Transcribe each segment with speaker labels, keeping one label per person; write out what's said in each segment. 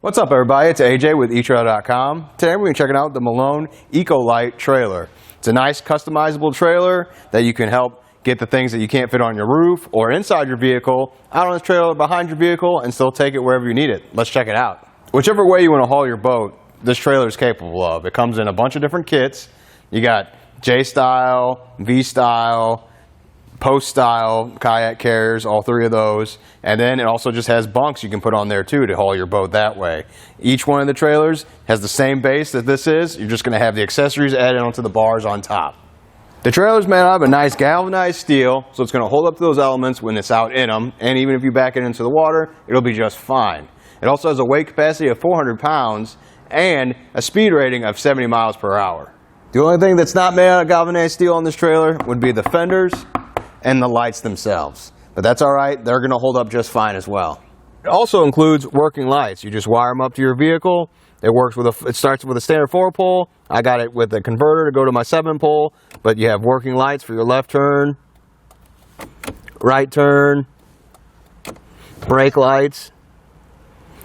Speaker 1: What's up, everybody? It's AJ with etrailer.com. Today we're going to be checking out the Malone EcoLight trailer. It's a nice customizable trailer that you can help get the things that you can't fit on your roof or inside your vehicle out on this trailer behind your vehicle and still take it wherever you need it. Let's check it out. Whichever way you want to haul your boat, this trailer is capable of. It comes in a bunch of different kits. You got J-style, V-style, post-style kayak carriers, all three of those, and then it also just has bunks you can put on there too to haul your boat that way. Each one of the trailers has the same base that this is. You're just going to have the accessories added onto the bars on top. The trailer's made out of a nice galvanized steel, so it's going to hold up to those elements when it's out in them, and even if you back it into the water, it'll be just fine. It also has a weight capacity of 400 pounds and a speed rating of 70 miles per hour. The only thing that's not made out of galvanized steel on this trailer would be the fenders and the lights themselves. But that's alright, they're going to hold up just fine as well. It also includes working lights. You just wire them up to your vehicle. It starts with a standard 4-pole. I got it with a converter to go to my 7-pole, but you have working lights for your left turn, right turn, brake lights.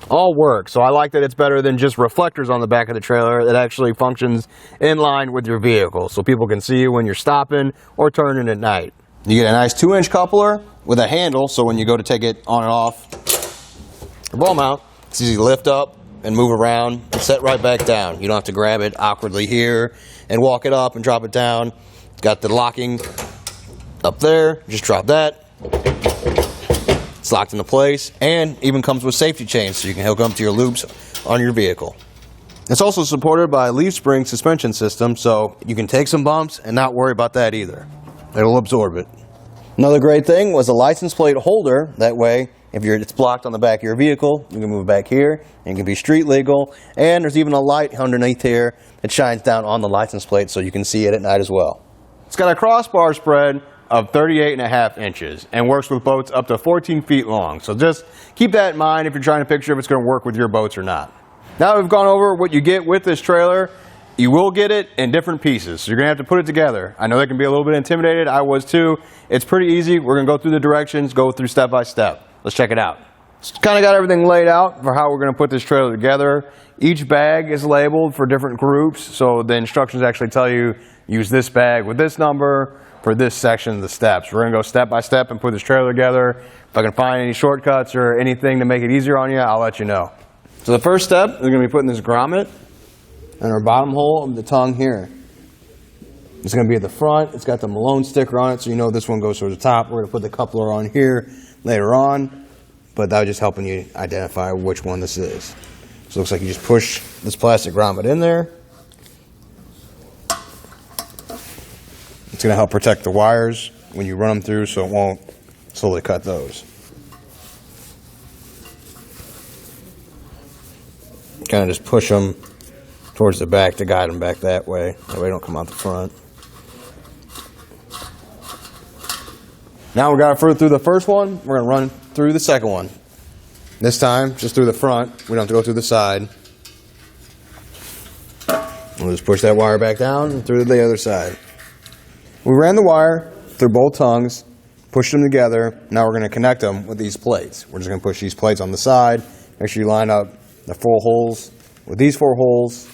Speaker 1: All work. So I like that it's better than just reflectors on the back of the trailer. It actually functions in line with your vehicle so people can see you when you're stopping or turning at night. You get a nice 2-inch coupler with a handle, so when you go to take it on and off your ball mount, it's easy to lift up and move around and set right back down. You don't have to grab it awkwardly here and walk it up and drop it down. It's got the locking up there. Just drop that. It's locked into place and even comes with safety chains so you can hook them to your loops on your vehicle. It's also supported by a leaf spring suspension system, so you can take some bumps and not worry about that either. It'll absorb it. Another great thing was a license plate holder. That way, if it's blocked on the back of your vehicle, you can move back here and it can be street legal. And there's even a light underneath here that shines down on the license plate so you can see it at night as well. It's got a crossbar spread of 38.5 inches and works with boats up to 14 feet long. So just keep that in mind if you're trying to picture if it's going to work with your boats or not. Now we've gone over what you get with this trailer. You will get it in different pieces, so you're going to have to put it together. I know that can be a little bit intimidated. I was too. It's pretty easy. We're going to go through the directions, go through step by step. Let's check it out. It's kind of got everything laid out for how we're going to put this trailer together. Each bag is labeled for different groups, so the instructions actually tell you use this bag with this number for this section of the steps. We're going to go step by step and put this trailer together. If I can find any shortcuts or anything to make it easier on you, I'll let you know. So the first step, we're going to be putting this grommet and our bottom hole of the tongue here. It's going to be at the front. It's got the Malone sticker on it, so you know this one goes to the top. We're going to put the coupler on here later on, but that was just helping you identify which one this is. So it looks like you just push this plastic grommet in there. It's going to help protect the wires when you run them through so it won't slowly cut those. Kind of just push them towards the back to guide them back that way. That way they don't come out the front. Now we got it through the first one. We're going to run through the second one. This time, just through the front. We don't have to go through the side. We'll just push that wire back down and through the other side. We ran the wire through both tongues, pushed them together. Now we're going to connect them with these plates. We're just going to push these plates on the side. Make sure you line up the 4 holes with these 4 holes.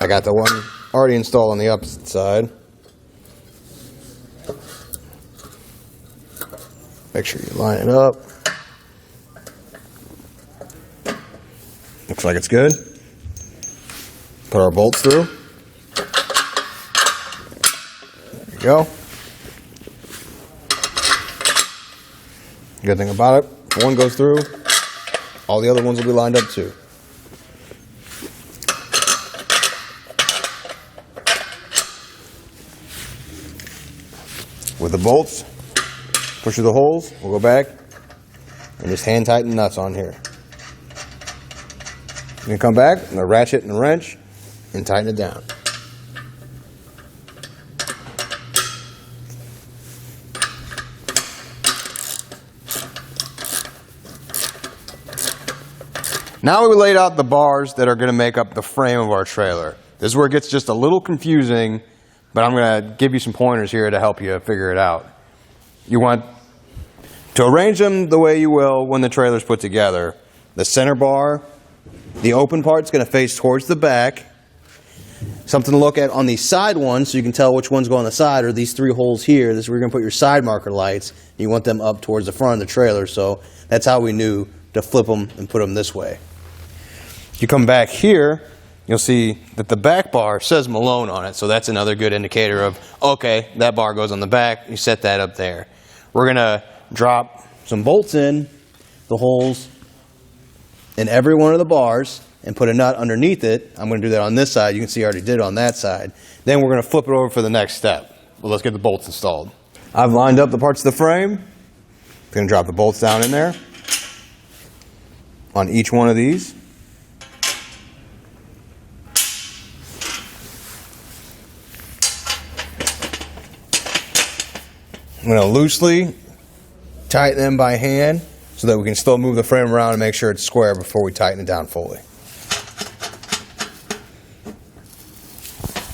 Speaker 1: I got the one already installed on the opposite side. Make sure you line it up. Looks like it's good. Put our bolts through. There you go. Good thing about it, if one goes through, all the other ones will be lined up too. With the bolts, push through the holes, we'll go back and just hand tighten the nuts on here. You can come back and ratchet and wrench and tighten it down. Now we laid out the bars that are going to make up the frame of our trailer. This is where it gets just a little confusing, but I'm going to give you some pointers here to help you figure it out. You want to arrange them the way you will when the trailer's put together. the center bar, the open part's going to face towards the back. Something to look at on the side ones so you can tell which ones go on the side are these 3 holes here. This is where you're going to put your side marker lights. You want them up towards the front of the trailer, so that's how we knew to flip them and put them this way. You come back here, you'll see that the back bar says Malone on it, so that's another good indicator of, okay, that bar goes on the back, you set that up there. We're going to drop some bolts in the holes in every one of the bars and put a nut underneath it. I'm going to do that on this side. You can see I already did it on that side. Then we're going to flip it over for the next step. Well, let's get the bolts installed. I've lined up the parts of the frame. I'm going to drop the bolts down in there on each one of these. I'm going to loosely tighten them by hand so that we can still move the frame around and make sure it's square before we tighten it down fully.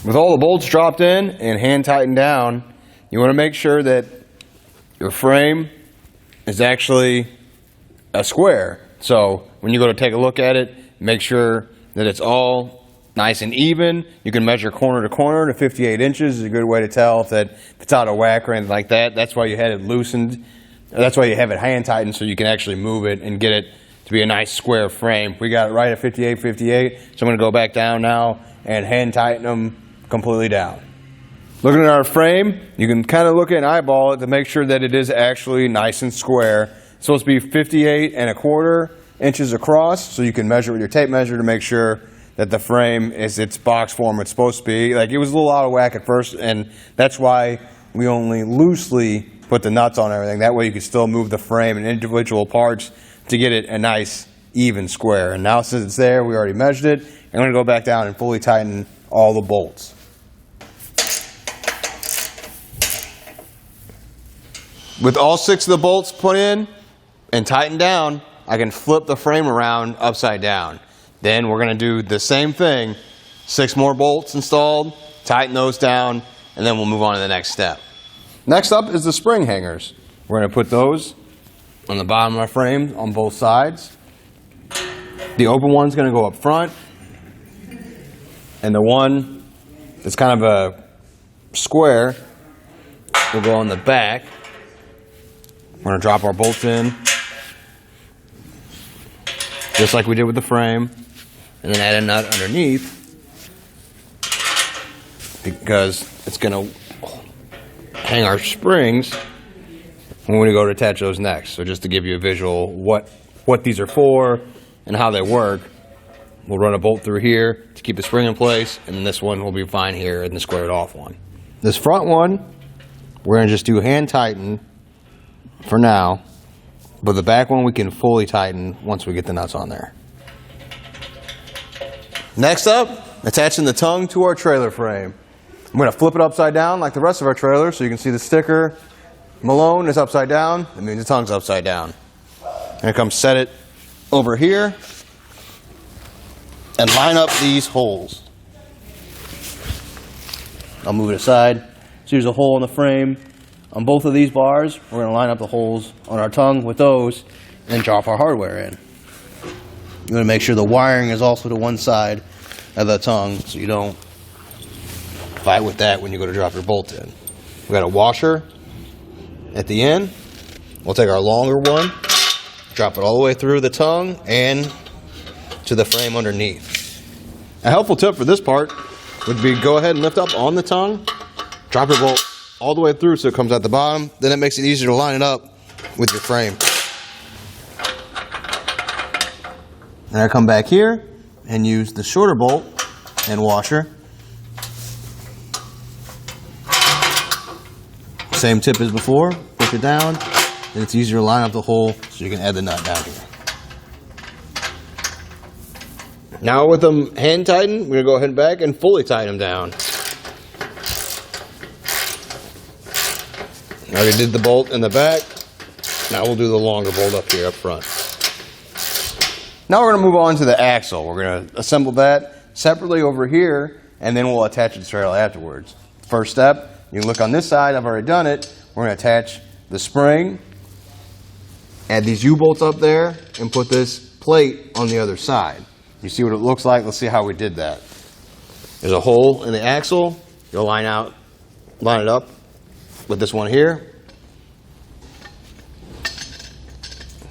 Speaker 1: With all the bolts dropped in and hand tightened down, you want to make sure that your frame is actually a square. So when you go to take a look at it, make sure that it's all nice and even. You can measure corner to corner to 58 inches is a good way to tell if it's out of whack or anything like that. That's why you had it loosened. That's why you have it hand tightened so you can actually move it and get it to be a nice square frame. We got it right at 58, 58. So I'm going to go back down now and hand tighten them completely down. Looking at our frame, you can kind of look and eyeball it to make sure that it is actually nice and square. It's supposed to be 58 1/4 inches across, so you can measure with your tape measure to make sure that the frame is its box form it's supposed to be. Like, it was a little out of whack at first, and that's why we only loosely put the nuts on everything. That way you can still move the frame in individual parts to get it a nice even square. And now since it's there, we already measured it, I'm going to go back down and fully tighten all the bolts. With all 6 of the bolts put in and tightened down, I can flip the frame around upside down. Then we're going to do the same thing, 6 more bolts installed, tighten those down, and then we'll move on to the next step. Next up is the spring hangers. We're going to put those on the bottom of our frame on both sides. The open one's going to go up front, and the one that's kind of a square will go on the back. We're going to drop our bolts in, just like we did with the frame, and then add a nut underneath because it's going to hang our springs when we go to attach those next. So just to give you a visual what these are for and how they work, we'll run a bolt through here to keep the spring in place, and this one will be fine here in the squared off one. This front one, we're going to just do hand tighten for now, but the back one we can fully tighten once we get the nuts on there. Next up, attaching the tongue to our trailer frame. I'm going to flip it upside down like the rest of our trailer so you can see the sticker Malone is upside down. That means the tongue's upside down. And come set it over here and line up these holes. I'll move it aside. So here's a hole in the frame. On both of these bars, we're going to line up the holes on our tongue with those and drop our hardware in. You want to make sure the wiring is also to one side of the tongue so you don't fight with that when you go to drop your bolt in. We've got a washer at the end. We'll take our longer one, drop it all the way through the tongue and to the frame underneath. A helpful tip for this part would be go ahead and lift up on the tongue, drop your bolt all the way through so it comes out the bottom. Then it makes it easier to line it up with your frame. And I come back here and use the shorter bolt and washer. Same tip as before, push it down, and it's easier to line up the hole so you can add the nut down here. Now with them hand tightened, we're going to go ahead and back and fully tighten them down. I already did the bolt in the back. Now we'll do the longer bolt up here up front. Now we're going to move on to the axle. We're going to assemble that separately over here, and then we'll attach it to the trailer afterwards. First step, you can look on this side. I've already done it. We're going to attach the spring, add these U-bolts up there, and put this plate on the other side. You see what it looks like? Let's see how we did that. There's a hole in the axle. You'll line it up with this one here.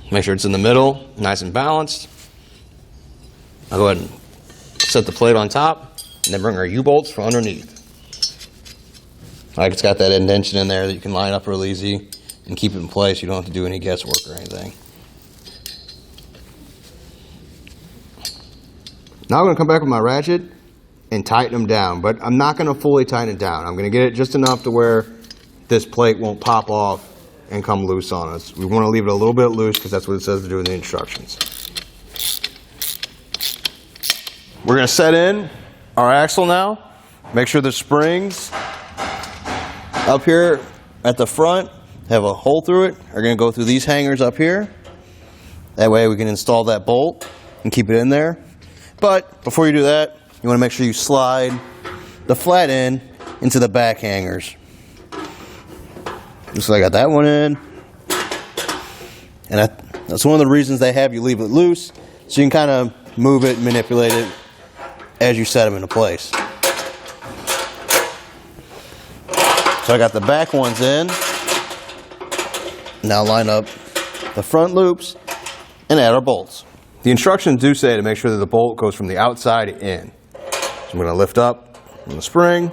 Speaker 1: Make sure it's in the middle, nice and balanced. I'll go ahead and set the plate on top, and then bring our U-bolts from underneath. Like, it's got that indentation in there that you can line up real easy and keep it in place. You don't have to do any guesswork or anything. Now I'm going to come back with my ratchet and tighten them down, but I'm not going to fully tighten it down. I'm going to get it just enough to where this plate won't pop off and come loose on us. We want to leave it a little bit loose because that's what it says to do in the instructions. We're going to set in our axle now. Make sure the springs up here at the front have a hole through it. Are going to go through these hangers up here. That way we can install that bolt and keep it in there. But before you do that, you want to make sure you slide the flat end into the back hangers. Just like I got that one in. And that's one of the reasons they have you leave it loose, so you can kind of move it and manipulate it as you set them into place. So I got the back ones in. Now line up the front loops and add our bolts. The instructions do say to make sure that the bolt goes from the outside in. So I'm going to lift up on the spring,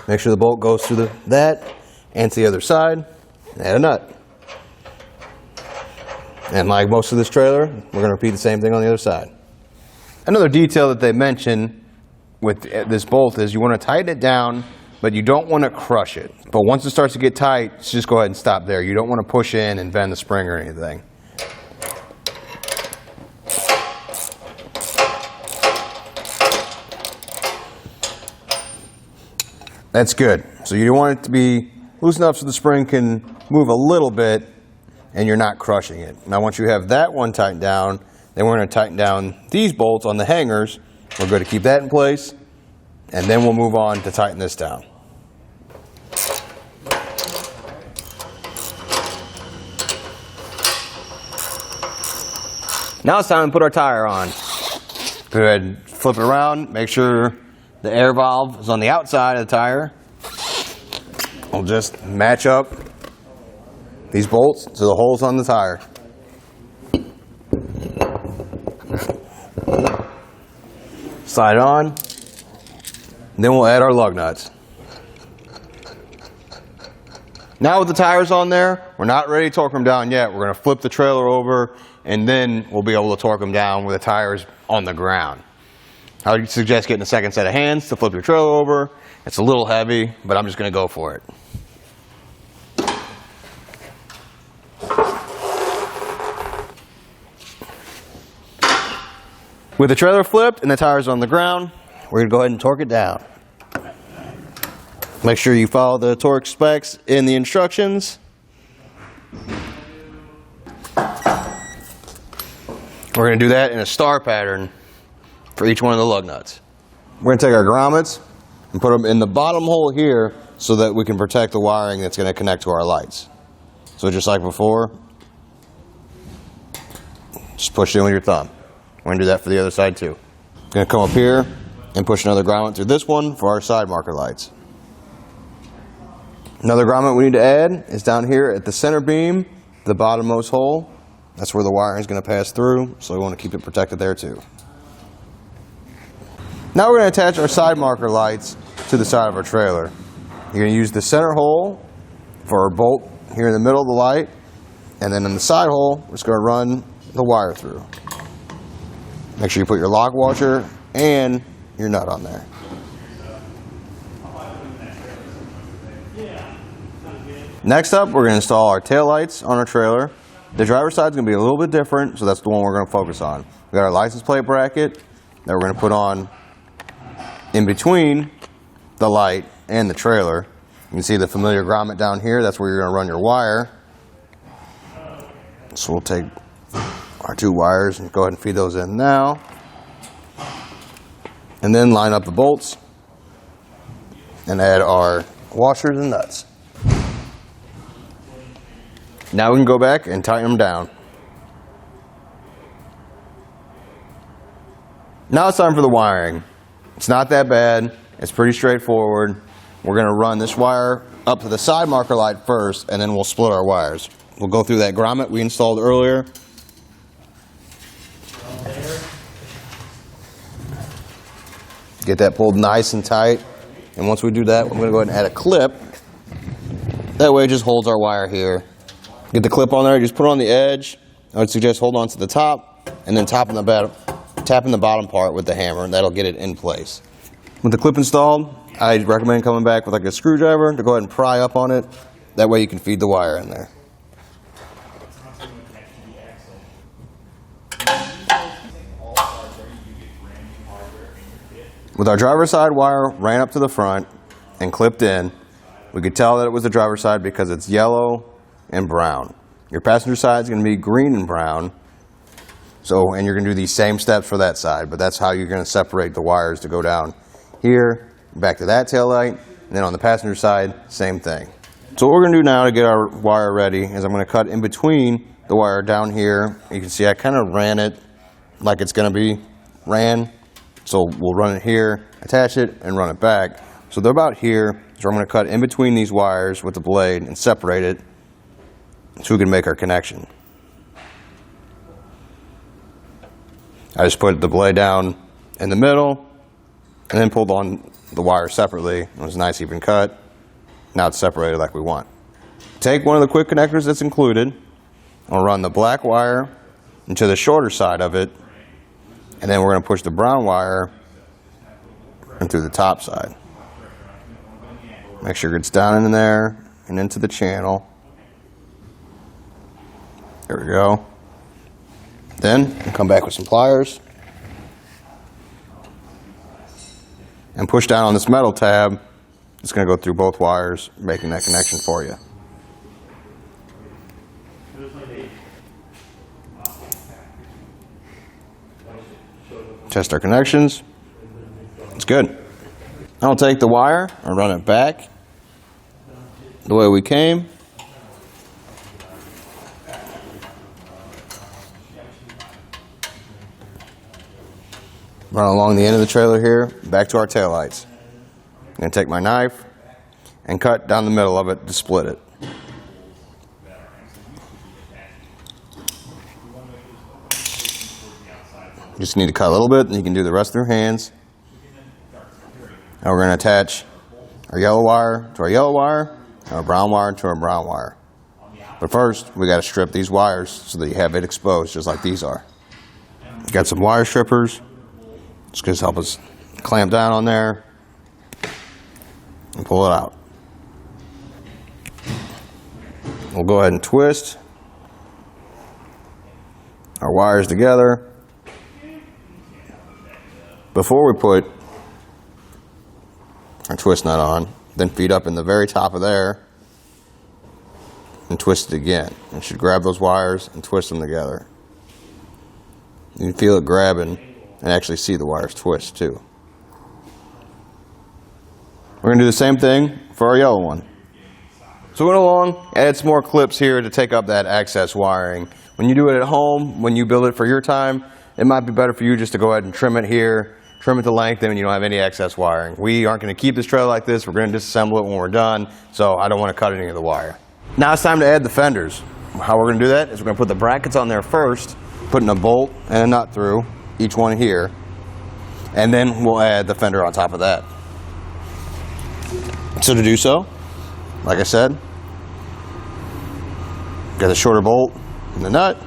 Speaker 1: make sure the bolt goes through that and to the other side, and add a nut. And like most of this trailer, we're going to repeat the same thing on the other side. Another detail that they mention with this bolt is you want to tighten it down, but you don't want to crush it. But once it starts to get tight, just go ahead and stop there. You don't want to push in and bend the spring or anything. That's good. So you want it to be loose enough so the spring can move a little bit and you're not crushing it. Now once you have that one tightened down, then we're going to tighten down these bolts on the hangers. We're going to keep that in place, and then we'll move on to tighten this down. Now it's time to put our tire on. Go ahead and flip it around, make sure the air valve is on the outside of the tire. We'll just match up these bolts to the holes on the tire. Slide it on, and then we'll add our lug nuts. Now with the tires on there, we're not ready to torque them down yet. We're going to flip the trailer over, and then we'll be able to torque them down with the tires on the ground. I would suggest getting a second set of hands to flip your trailer over. It's a little heavy, but I'm just going to go for it. With the trailer flipped and the tires on the ground, we're going to go ahead and torque it down. Make sure you follow the torque specs in the instructions. We're going to do that in a star pattern for each one of the lug nuts. We're going to take our grommets and put them in the bottom hole here so that we can protect the wiring that's going to connect to our lights. So just like before, just push it in with your thumb. We're going to do that for the other side too. Going to come up here and push another grommet through this one for our side marker lights. Another grommet we need to add is down here at the center beam, the bottommost hole. That's where the wiring is going to pass through, so we want to keep it protected there too. Now we're going to attach our side marker lights to the side of our trailer. You're going to use the center hole for our bolt here in the middle of the light, and then in the side hole, we're just going to run the wire through. Make sure you put your lock washer and your nut on there. Next up, we're going to install our tail lights on our trailer. The driver's side is going to be a little bit different, so that's the one we're going to focus on. We've got our license plate bracket that we're going to put on in between the light and the trailer. You can see the familiar grommet down here. That's where you're going to run your wire. So we'll take our two wires and go ahead and feed those in now. And then line up the bolts and add our washers and nuts. Now we can go back and tighten them down. Now it's time for the wiring. It's not that bad. It's pretty straightforward. We're going to run this wire up to the side marker light first, and then we'll split our wires. We'll go through that grommet we installed earlier. Get that pulled nice and tight. And once we do that, I'm going to go ahead and add a clip. That way it just holds our wire here. Get the clip on there, just put it on the edge. I would suggest hold on to the top, and then tapping the bottom part with the hammer, and that'll get it in place. With the clip installed, I recommend coming back with like a screwdriver to go ahead and pry up on it. That way you can feed the wire in there. With our driver's side wire ran up to the front and clipped in, we could tell that it was the driver's side because it's yellow and brown. Your passenger side is going to be green and brown. And you're going to do these same steps for that side, but that's how you're going to separate the wires to go down here, back to that tail light, and then on the passenger side, same thing. So what we're going to do now to get our wire ready is I'm going to cut in between the wire down here. You can see I kind of ran it like it's going to be ran. So we'll run it here, attach it, and run it back. So they're about here. So I'm going to cut in between these wires with the blade and separate it so we can make our connection. I just put the blade down in the middle and then pulled on the wire separately. It was a nice even cut. Now it's separated like we want. Take one of the quick connectors that's included. I'll run the black wire into the shorter side of it, and then we're going to push the brown wire into the top side. Make sure it's down in there and into the channel. There we go. Then we'll come back with some pliers and push down on this metal tab. It's going to go through both wires, making that connection for you. Test our connections. It's good. I'll take the wire and run it back the way we came. Run along the end of the trailer here, back to our taillights. I'm going to take my knife and cut down the middle of it to split it. You just need to cut a little bit, and you can do the rest through hands. Now we're going to attach our yellow wire to our yellow wire, and our brown wire to our brown wire. But first, we got to strip these wires so that you have it exposed, just like these are. Got some wire strippers. It's going to help us clamp down on there and pull it out. We'll go ahead and twist our wires together. Before we put our twist nut on, then feed up in the very top of there and twist it again. You should grab those wires and twist them together. You can feel it grabbing and actually see the wires twist too. We're going to do the same thing for our yellow one. So we went along, added some more clips here to take up that excess wiring. When you do it at home, when you build it for your time, it might be better for you just to go ahead and trim it here, trim it to length, and you don't have any excess wiring. We aren't going to keep this trailer like this. We're going to disassemble it when we're done, so I don't want to cut any of the wire. Now it's time to add the fenders. How we're going to do that is we're going to put the brackets on there first, putting a bolt and a nut through each one here, and then we'll add the fender on top of that. So to do so, like I said, got a shorter bolt and the nut.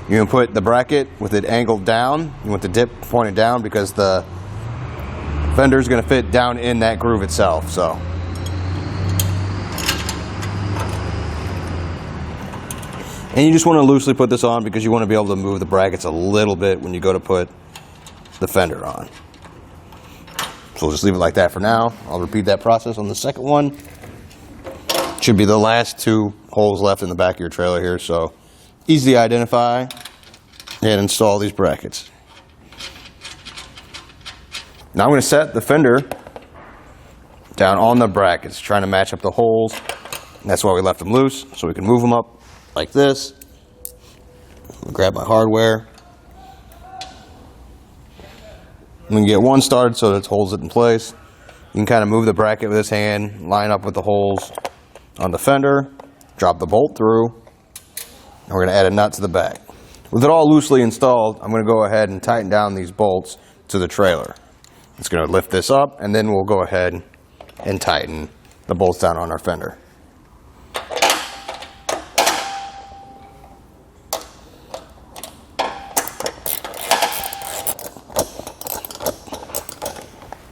Speaker 1: You can put the bracket with it angled down. You want the dip pointed down because the fender is going to fit down in that groove itself. So and you just want to loosely put this on because you want to be able to move the brackets a little bit when you go to put the fender on. So we'll just leave it like that for now. I'll repeat that process on the second one. Should be the last two holes left in the back of your trailer here, so easy to identify and install these brackets. Now I'm going to set the fender down on the brackets, trying to match up the holes. And that's why we left them loose, so we can move them up like this. Grab my hardware. We can get one started so that it holds it in place. You can kind of move the bracket with this hand, line up with the holes on the fender, drop the bolt through, and we're going to add a nut to the back. With it all loosely installed, I'm going to go ahead and tighten down these bolts to the trailer. It's going to lift this up, and then we'll go ahead and tighten the bolts down on our fender.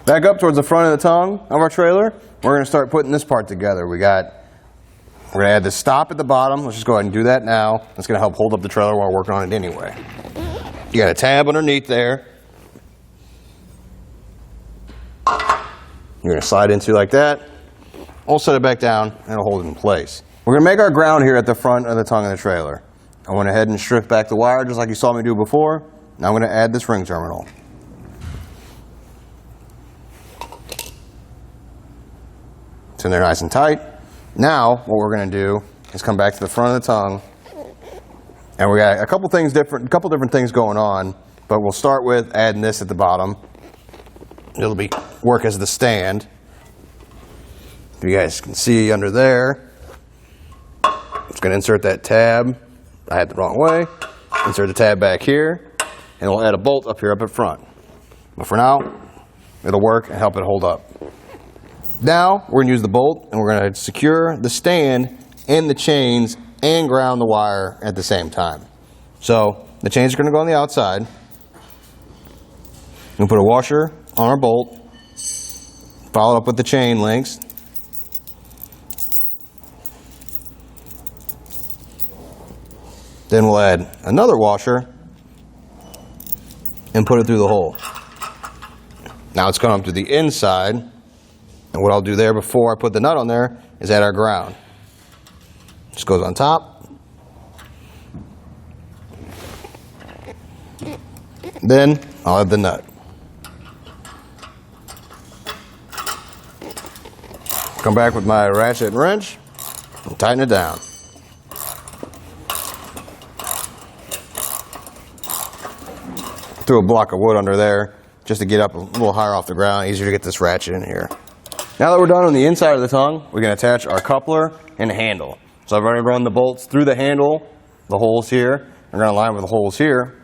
Speaker 1: Back up towards the front of the tongue of our trailer, we're going to start putting this part together. We're going to add the stop at the bottom. Let's just go ahead and do that now. It's going to help hold up the trailer while working on it anyway. You got a tab underneath there. You're going to slide into like that. We'll set it back down and it'll hold it in place. We're going to make our ground here at the front of the tongue of the trailer. I went ahead and stripped back the wire just like you saw me do before. Now I'm going to add this ring terminal. It's in there nice and tight. Now what we're going to do is come back to the front of the tongue, and we got a couple different things going on, but we'll start with adding this at the bottom. It'll work as the stand. If you guys can see under there, it's going to insert that tab. I had the wrong way. Insert the tab back here, and we'll add a bolt up here up in front. But for now, it'll work and help it hold up. Now we're going to use the bolt, and we're going to secure the stand and the chains and ground the wire at the same time. So the chains are going to go on the outside. We'll put a washer on our bolt, follow up with the chain links. Then we'll add another washer and put it through the hole. Now it's going up to the inside. And what I'll do there before I put the nut on there is add our ground. Just goes on top. Then I'll add the nut. Come back with my ratchet and wrench and tighten it down. Threw a block of wood under there just to get up a little higher off the ground, easier to get this ratchet in here. Now that we're done on the inside of the tongue, we're going to attach our coupler and handle. So I've already run the bolts through the handle, the holes here. We're going to line with the holes here.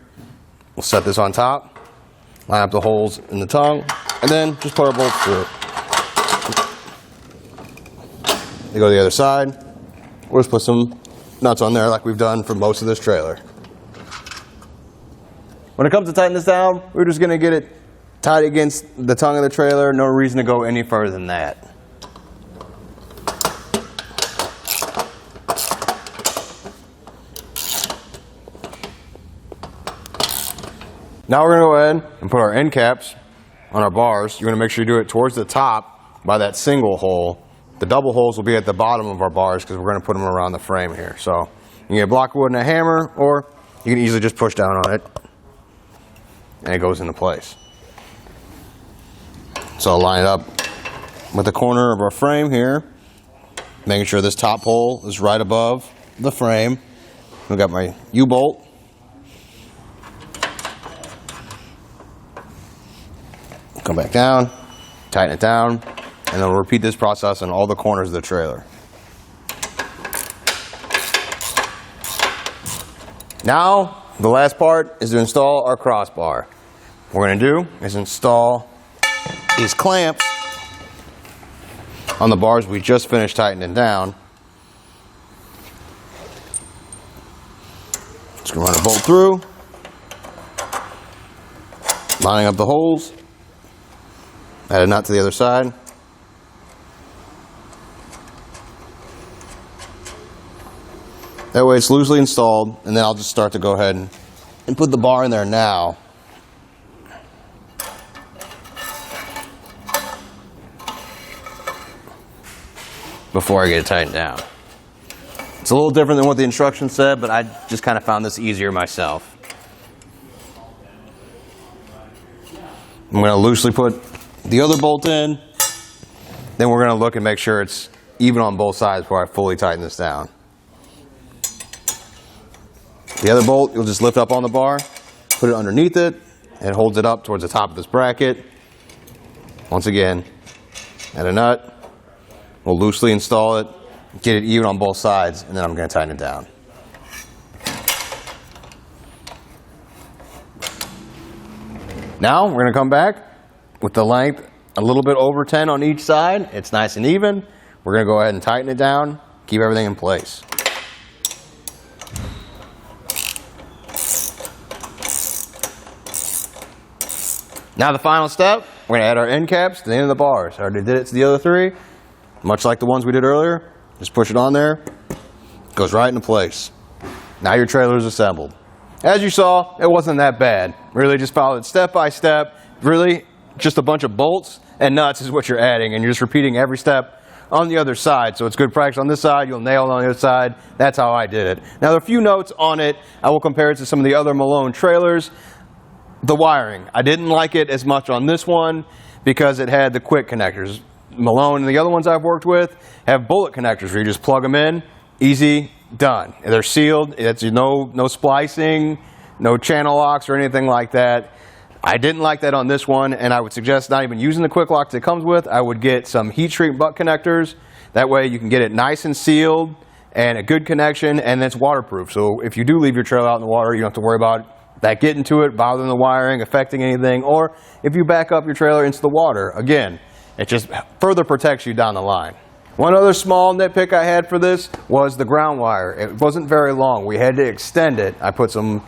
Speaker 1: We'll set this on top, line up the holes in the tongue, and then just put our bolts through. They go to the other side. We'll just put some nuts on there like we've done for most of this trailer. When it comes to tightening this down, we're just going to get it tied against the tongue of the trailer. No reason to go any further than that. Now we're going to go ahead and put our end caps on our bars. You're going to make sure you do it towards the top by that single hole. The double holes will be at the bottom of our bars because we're going to put them around the frame here. So you can get a block of wood and a hammer, or you can easily just push down on it and it goes into place. So I'll line it up with the corner of our frame here, making sure this top hole is right above the frame. I've got my U-bolt. Come back down, tighten it down, and then we'll repeat this process on all the corners of the trailer. Now, the last part is to install our crossbar. What we're going to do is install these clamps on the bars we just finished tightening down. Just going to run a bolt through, lining up the holes, add a nut to the other side. That way it's loosely installed, and then I'll just start to go ahead and put the bar in there now. Before I get it tightened down. It's a little different than what the instructions said, but I just kind of found this easier myself. I'm going to loosely put the other bolt in, then we're going to look and make sure it's even on both sides before I fully tighten this down. The other bolt, you'll just lift up on the bar, put it underneath it, It holds it up towards the top of this bracket. Once again, add a nut. We'll loosely install it, get it even on both sides, and then I'm going to tighten it down. Now we're going to come back with the length a little bit over 10 on each side. It's nice and even. We're going to go ahead and tighten it down, keep everything in place. Now the final step, we're going to add our end caps to the end of the bars. I already did it to the other three. Much like the ones we did earlier, just push it on there, goes right into place. Now your trailer is assembled. As you saw, it wasn't that bad. Really just followed it step by step. Really just a bunch of bolts and nuts is what you're adding, and you're just repeating every step on the other side. So it's good practice on this side, you'll nail it on the other side. That's how I did it. Now there are a few notes on it. I will compare it to some of the other Malone trailers. The wiring, I didn't like it as much on this one because it had the quick connectors. Malone and the other ones I've worked with have bullet connectors where you just plug them in, easy, done. They're sealed, it's no splicing, no channel locks or anything like that. I didn't like that on this one, and I would suggest not even using the quick lock that it comes with. I would get some heat shrink butt connectors. That way you can get it nice and sealed and a good connection, and it's waterproof. So if you do leave your trailer out in the water, you don't have to worry about that getting to it, bothering the wiring, affecting anything, or if you back up your trailer into the water, again, it just further protects you down the line. One other small nitpick I had for this was the ground wire. It wasn't very long. We had to extend it. I put some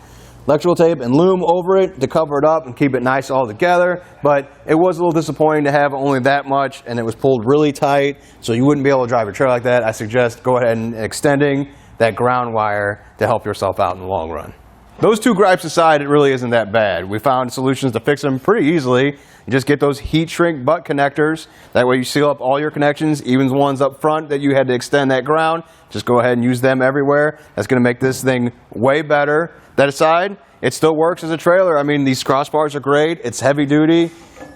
Speaker 1: electrical tape and loom over it to cover it up and keep it nice all together, but it was a little disappointing to have only that much, and it was pulled really tight, so you wouldn't be able to drive your trailer like that. I suggest go ahead and extending that ground wire to help yourself out in the long run. Those two gripes aside, it really isn't that bad. We found solutions to fix them pretty easily. You just get those heat shrink butt connectors. That way you seal up all your connections, even the ones up front that you had to extend that ground. Just go ahead and use them everywhere. That's going to make this thing way better. That aside, it still works as a trailer. I mean, these crossbars are great. It's heavy duty.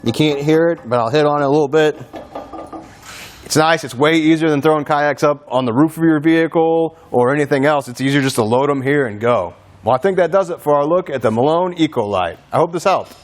Speaker 1: You can't hear it, but I'll hit on it a little bit. It's nice. It's way easier than throwing kayaks up on the roof of your vehicle or anything else. It's easier just to load them here and go. Well, I think that does it for our look at the Malone EcoLight. I hope this helped.